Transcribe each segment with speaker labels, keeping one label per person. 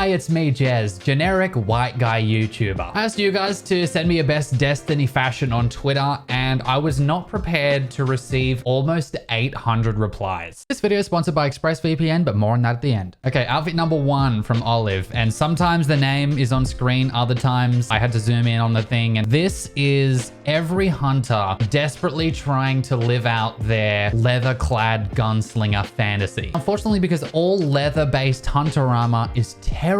Speaker 1: Hi, it's me, Jez, generic white guy YouTuber. I asked you guys to send me a best Destiny fashion on Twitter, and I was not prepared to receive almost 800 replies. This video is sponsored by ExpressVPN, but more on that at the end. Okay, outfit number 1 from Olive, and sometimes the name is on screen, other times I had to zoom in on the thing, and this is every hunter desperately trying to live out their leather-clad gunslinger fantasy. Unfortunately, because all leather-based hunter armor is terrible,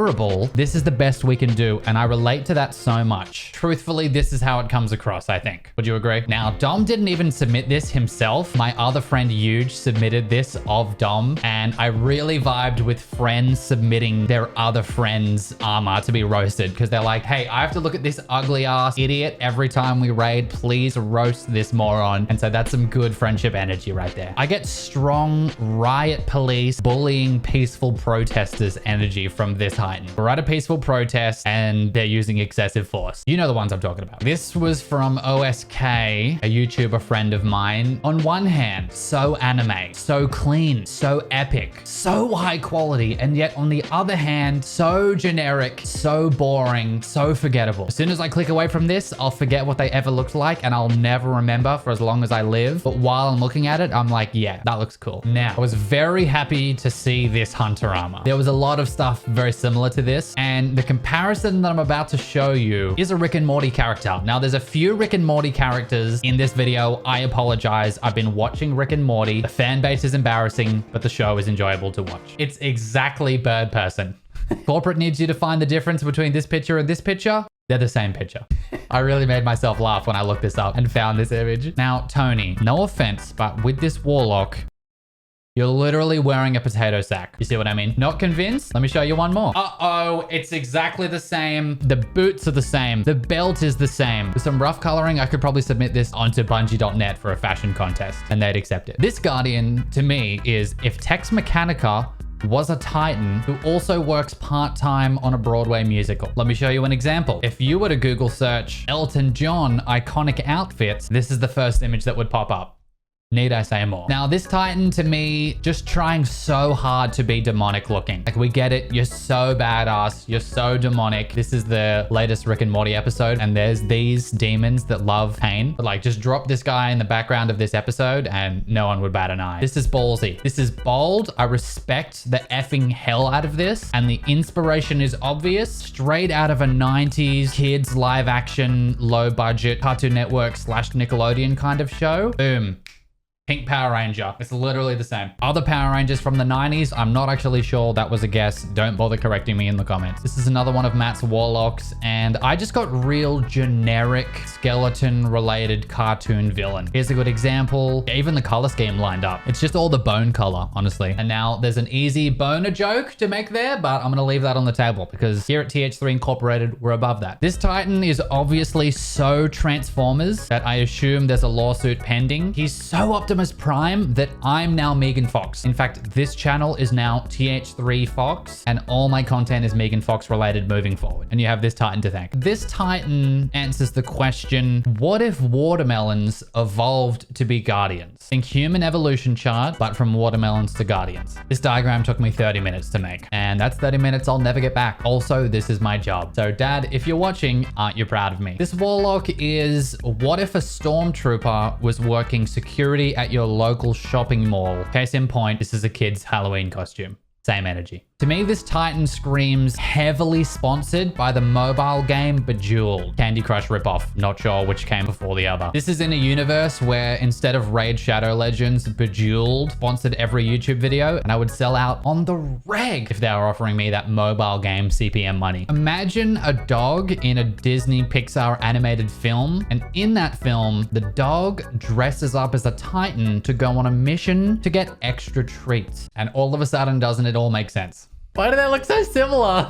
Speaker 1: this is the best we can do, and I relate to that so much. Truthfully, this is how it comes across, I think. Would you agree? Now, Dom didn't even submit this himself. My other friend, Huge, submitted this of Dom, and I really vibed with friends submitting their other friends' armor to be roasted, because they're like, hey, I have to look at this ugly-ass idiot every time we raid. Please roast this moron. And so that's some good friendship energy right there. I get strong riot police, bullying peaceful protesters energy from this Titan. We're at a peaceful protest and they're using excessive force. You know the ones I'm talking about. This was from OSK, a YouTuber friend of mine. On one hand, so anime, so clean, so epic, so high quality, and yet on the other hand, so generic, so boring, so forgettable. As soon as I click away from this, I'll forget what they ever looked like and I'll never remember for as long as I live. But while I'm looking at it, I'm like, yeah, that looks cool. Now, I was very happy to see this hunter armor. There was a lot of stuff very similar to this, and the comparison that I'm about to show you is a Rick and Morty character. Now, there's a few Rick and Morty characters in this video. I apologize. I've been watching Rick and Morty. The fan base is embarrassing, but the show is enjoyable to watch. It's exactly Bird Person. Corporate needs you to find the difference between this picture and this picture. They're the same picture. I really made myself laugh when I looked this up and found this image. Now, Tony, no offense, but with this warlock, you're literally wearing a potato sack. You see what I mean? Not convinced? Let me show you one more. Uh-oh, it's exactly the same. The boots are the same. The belt is the same. With some rough coloring, I could probably submit this onto Bungie.net for a fashion contest and they'd accept it. This Guardian, to me, is if Tex Mechanica was a Titan who also works part-time on a Broadway musical. Let me show you an example. If you were to Google search Elton John iconic outfits, this is the first image that would pop up. Need I say more? Now, this Titan to me, just trying so hard to be demonic looking. Like, we get it. You're so badass. You're so demonic. This is the latest Rick and Morty episode, and there's these demons that love pain. But like, just drop this guy in the background of this episode and no one would bat an eye. This is ballsy. This is bold. I respect the effing hell out of this. And the inspiration is obvious. Straight out of a 90s kids live action, low budget Cartoon Network / Nickelodeon kind of show. Boom. Pink Power Ranger. It's literally the same. Other Power Rangers from the 90s, I'm not actually sure. That was a guess. Don't bother correcting me in the comments. This is another one of Matt's warlocks, and I just got real generic skeleton-related cartoon villain. Here's a good example. Even the color scheme lined up. It's just all the bone color, honestly. And now there's an easy boner joke to make there, but I'm gonna leave that on the table because here at TH3 Incorporated, we're above that. This Titan is obviously so Transformers that I assume there's a lawsuit pending. He's so Optimus Prime that I'm now Megan Fox. In fact, this channel is now TH3 Fox, and all my content is Megan Fox related moving forward. And you have this Titan to thank. This Titan answers the question, what if watermelons evolved to be guardians? Think human evolution chart, but from watermelons to guardians. This diagram took me 30 minutes to make, and that's 30 minutes I'll never get back. Also, this is my job. So Dad, if you're watching, aren't you proud of me? This warlock is, what if a stormtrooper was working security at your local shopping mall? Case in point, this is a kid's Halloween costume. Same energy. To me, this Titan screams heavily sponsored by the mobile game Bejeweled. Candy Crush ripoff. Not sure which came before the other. This is in a universe where instead of Raid Shadow Legends, Bejeweled sponsored every YouTube video, and I would sell out on the reg if they were offering me that mobile game CPM money. Imagine a dog in a Disney Pixar animated film, and in that film, the dog dresses up as a Titan to go on a mission to get extra treats. And all of a sudden, doesn't it all make sense? Why do they look so similar?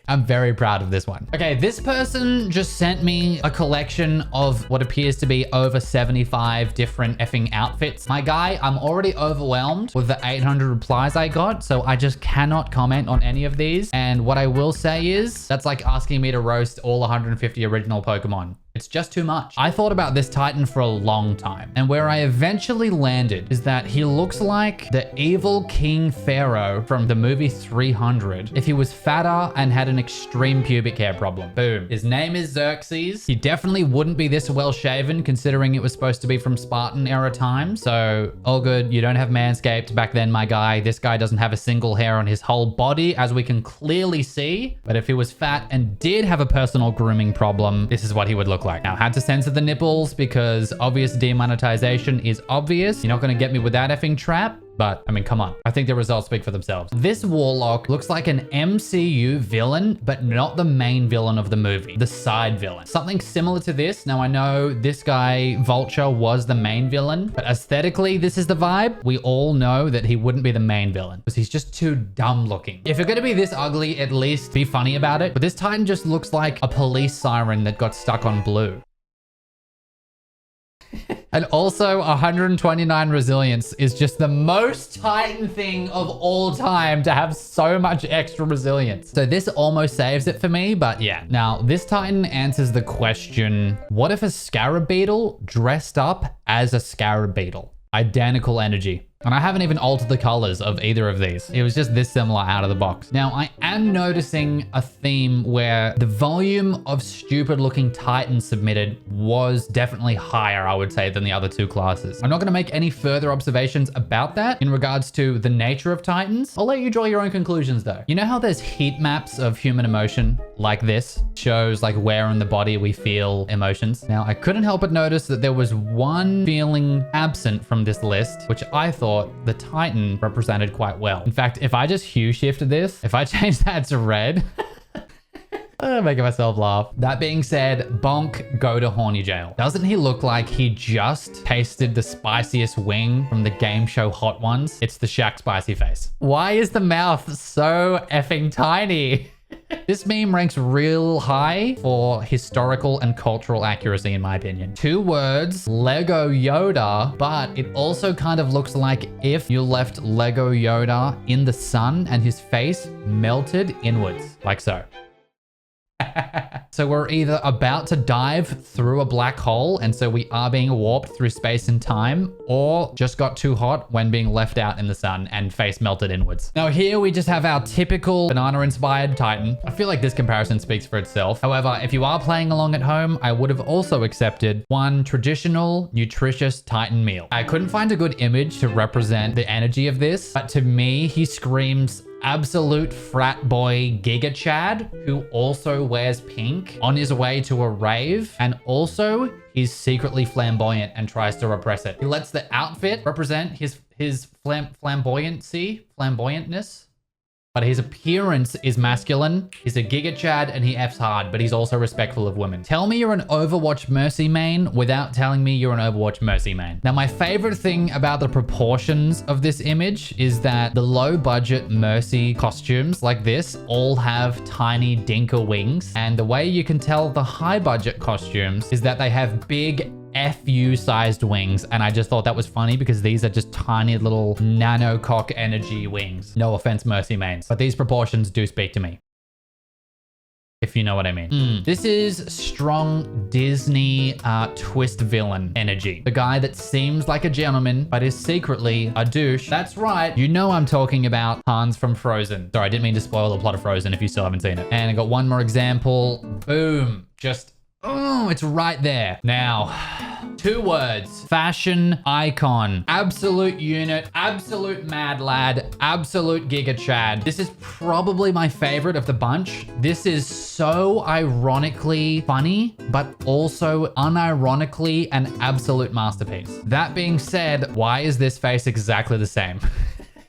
Speaker 1: I'm very proud of this one. Okay, this person just sent me a collection of what appears to be over 75 different effing outfits. My guy, I'm already overwhelmed with the 800 replies I got, so I just cannot comment on any of these. And what I will say is, that's like asking me to roast all 150 original Pokemon. It's just too much. I thought about this Titan for a long time, and where I eventually landed is that he looks like the evil King Pharaoh from the movie 300 if he was fatter and had an extreme pubic hair problem. Boom. His name is Xerxes. He definitely wouldn't be this well shaven considering it was supposed to be from Spartan era time. So all good. You don't have Manscaped back then, my guy. This guy doesn't have a single hair on his whole body, as we can clearly see. But if he was fat and did have a personal grooming problem, this is what he would look like. Now, I had to censor the nipples because obvious demonetization is obvious. You're not going to get me with that effing trap. But, I mean, come on. I think the results speak for themselves. This warlock looks like an MCU villain, but not the main villain of the movie. The side villain. Something similar to this. Now, I know this guy, Vulture, was the main villain, but aesthetically, this is the vibe. We all know that he wouldn't be the main villain because he's just too dumb looking. If you're going to be this ugly, at least be funny about it. But this Titan just looks like a police siren that got stuck on blue. And also 129 resilience is just the most Titan thing of all time to have so much extra resilience. So this almost saves it for me, but yeah. Now, this Titan answers the question, what if a scarab beetle dressed up as a scarab beetle? Identical energy. And I haven't even altered the colors of either of these. It was just this similar out of the box. Now, I am noticing a theme where the volume of stupid looking Titans submitted was definitely higher, I would say, than the other two classes. I'm not going to make any further observations about that in regards to the nature of Titans. I'll let you draw your own conclusions though. You know how there's heat maps of human emotion like this? Shows like where in the body we feel emotions. Now, I couldn't help but notice that there was one feeling absent from this list, which I thought the Titan represented quite well. In fact, if I just hue shifted this, if I change that to red, I'm making myself laugh. That being said, bonk, go to horny jail. Doesn't he look like he just tasted the spiciest wing from the game show Hot Ones? It's the Shaq spicy face. Why is the mouth so effing tiny? This meme ranks real high for historical and cultural accuracy, in my opinion. 2 words, Lego Yoda, but it also kind of looks like if you left Lego Yoda in the sun and his face melted inwards, like so. So we're either about to dive through a black hole, and so we are being warped through space and time, or just got too hot when being left out in the sun and face melted inwards. Now here we just have our typical banana-inspired Titan. I feel like this comparison speaks for itself. However, if you are playing along at home, I would have also accepted one traditional, nutritious Titan meal. I couldn't find a good image to represent the energy of this, but to me, he screams absolute frat boy Giga Chad, who also wears pink on his way to a rave, and also he's secretly flamboyant and tries to repress it. He lets the outfit represent his flamboyantness, but his appearance is masculine. He's a Giga Chad and he F's hard, but he's also respectful of women. Tell me you're an Overwatch Mercy main without telling me you're an Overwatch Mercy main. Now, my favorite thing about the proportions of this image is that the low budget Mercy costumes like this all have tiny dinker wings. And the way you can tell the high budget costumes is that they have big FU sized wings, and I just thought that was funny because these are just tiny little nano cock energy wings. No offense, Mercy mains, but these proportions do speak to me, if you know what I mean. This is strong Disney twist villain energy. The guy that seems like a gentleman, but is secretly a douche. That's right. You know I'm talking about Hans from Frozen. Sorry, I didn't mean to spoil the plot of Frozen if you still haven't seen it. And I got one more example. Boom. Just, oh, it's right there. Now, 2 words, fashion icon, absolute unit, absolute mad lad, absolute Giga Chad. This is probably my favorite of the bunch. This is so ironically funny, but also unironically an absolute masterpiece. That being said, why is this face exactly the same?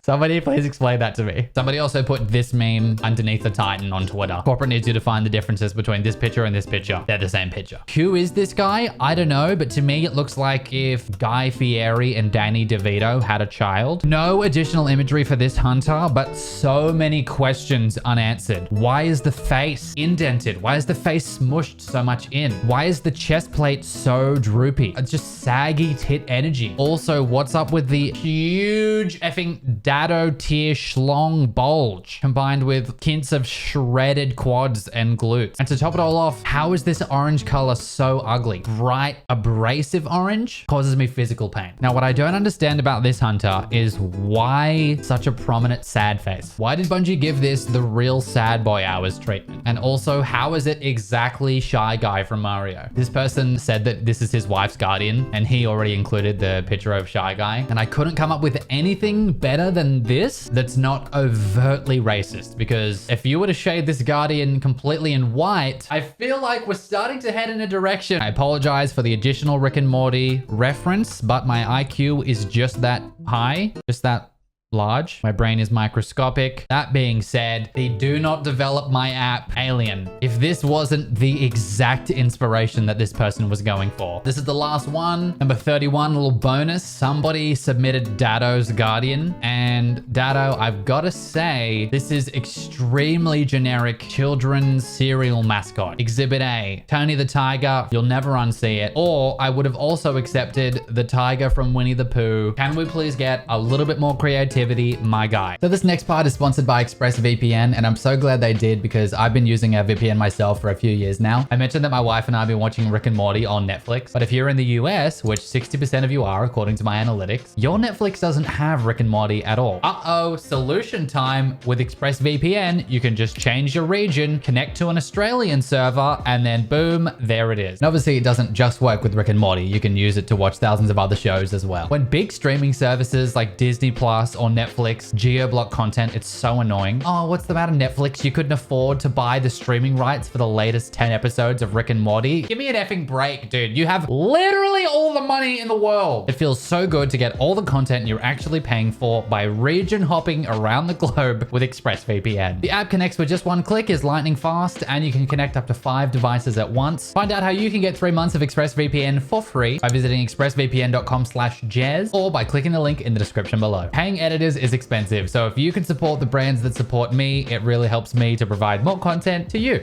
Speaker 1: Somebody please explain that to me. Somebody also put this meme underneath the Titan on Twitter. Corporate needs you to find the differences between this picture and this picture. They're the same picture. Who is this guy? I don't know, but to me it looks like if Guy Fieri and Danny DeVito had a child. No additional imagery for this hunter, but so many questions unanswered. Why is the face indented? Why is the face smushed so much in? Why is the chest plate so droopy? It's just saggy tit energy. Also, what's up with the huge effing dad Dado tier schlong bulge combined with hints of shredded quads and glutes. And to top it all off, how is this orange color so ugly? Bright, abrasive orange causes me physical pain. Now, what I don't understand about this hunter is why such a prominent sad face? Why did Bungie give this the real sad boy hours treatment? And also, how is it exactly Shy Guy from Mario? This person said that this is his wife's guardian, and he already included the picture of Shy Guy. And I couldn't come up with anything better than this that's not overtly racist, because if you were to shade this guardian completely in white, I feel like we're starting to head in a direction. I apologize for the additional Rick and Morty reference, but my IQ is just that high, just that large. My brain is microscopic. That being said, they do not develop my app Alien if this wasn't the exact inspiration that this person was going for. This is the last one, number 31, little bonus. Somebody submitted Dado's Guardian, and Dado, I've got to say, this is extremely generic children's cereal mascot. Exhibit A, Tony the Tiger, you'll never unsee it. Or I would have also accepted the tiger from Winnie the Pooh. Can we please get a little bit more creativity, my guy? So this next part is sponsored by ExpressVPN, and I'm so glad they did because I've been using a VPN myself for a few years now. I mentioned that my wife and I have been watching Rick and Morty on Netflix, but if you're in the US, which 60% of you are according to my analytics, your Netflix doesn't have Rick and Morty at all. Uh-oh, solution time. With ExpressVPN, you can just change your region, connect to an Australian server, and then boom, there it is. And obviously it doesn't just work with Rick and Morty. You can use it to watch thousands of other shows as well. When big streaming services like Disney Plus or Netflix geo-block content, it's so annoying. Oh, what's the matter, Netflix? You couldn't afford to buy the streaming rights for the latest 10 episodes of Rick and Morty? Give me an effing break, dude. You have literally all the money in the world. It feels so good to get all the content you're actually paying for by region hopping around the globe with ExpressVPN. The app connects with just one click, is lightning fast, and you can connect up to 5 devices at once. Find out how you can get 3 months of ExpressVPN for free by visiting expressvpn.com/jez or by clicking the link in the description below. Paying editors is expensive, so if you can support the brands that support me, it really helps me to provide more content to you.